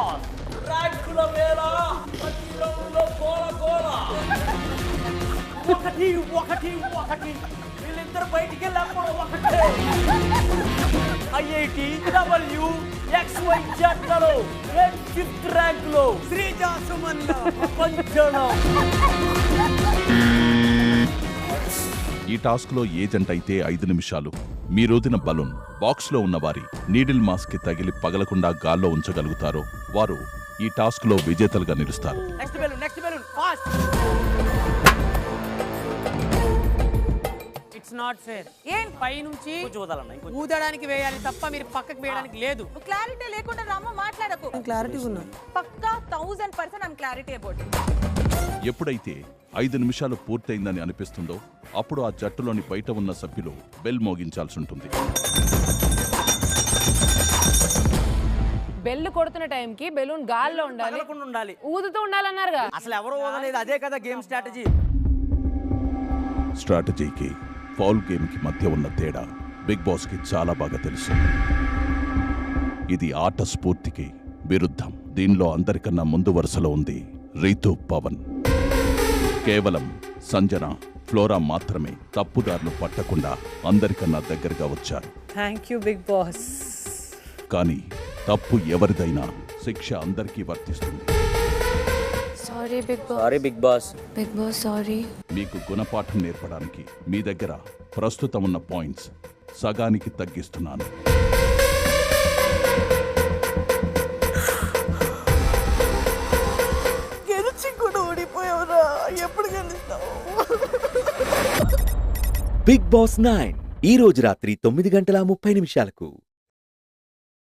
Boss ర్యాంకుల వేళ ప్రతి రౌండ్లో గోల ఒకటి వీళ్ళిద్దరు బయటికి వెళ్ళాము ఒకటే IIT WXY జట్లలో 5th ర్యాంకులో Sreeja Suman పంచడం. ఈ టాస్క్ లో ఏ జంట అయితే 5 నిమిషాలు మీ రోజున బలూన్ బాక్స్ లో ఉన్న వారి నీడిల్ మాస్ కి తగిలి పగలకుండా గాల్లో ఉంచగలుగుతారో వారు ఈ టాస్క్ లో విజేతలుగా నిలుస్తారు. Next balloon fast. It's not fair. ఏం పై నుంచి ఊదడానికి వేయాలి తప్ప మీరు పక్కకి వేయడానికి లేదు. క్లారిటీ లేకుండా రామ మాట్లాడకు. క్లారిటీ ఉన్నా పక్కా 1000% ఐమ్ క్లారిటీ అబౌట్. ఎప్పుడైతే 5 నిమిషాలు పూర్తయిందని అనిపిస్తుందో అప్పుడు ఆ జట్టులోని బయట ఉన్న సభ్యులు బెల్ మోగించాల్సి ఉంటుంది. బెల్ కొడుతున్న టైంకి బెలూన్ గాల్లో ఉండాలి, ఊదుతూ ఉండాలన్నారుగా. అసలు ఎవరు ఊదలేదు, అదే కదా గేమ్ స్ట్రాటజీ. స్ట్రాటజీకి ఫౌల్ గేమ్ కి మధ్య ఉన్న తేడా బిగ్ బాస్ కి చాలా బాగా తెలుసు. ఇది ఆట స్ఫూర్తికి విరుద్ధం. దీనిలో అందరికన్నా ముందు వరుసలో ఉంది రీతు, పవన్. కేవలం సంజన, ఫ్లోరా మాత్రమే తప్పుదారులు పట్టకుండా అందరికన్నా దగ్గరగా వచ్చారు. Thank you Bigg Boss. కానీ తప్పు ఎవరిదైనా శిక్ష అందరికీ వర్తిస్తుంది. Sorry Bigg Boss sorry. మీకు గుణపాఠం నేర్పడానికి మీ దగ్గర ప్రస్తుతం ఉన్న పాయింట్స్ సగానికి తగ్గిస్తున్నాను. బిగ్ బాస్ 9 ఈ రోజు రాత్రి 9 గంటల 30 నిమిషాలకు.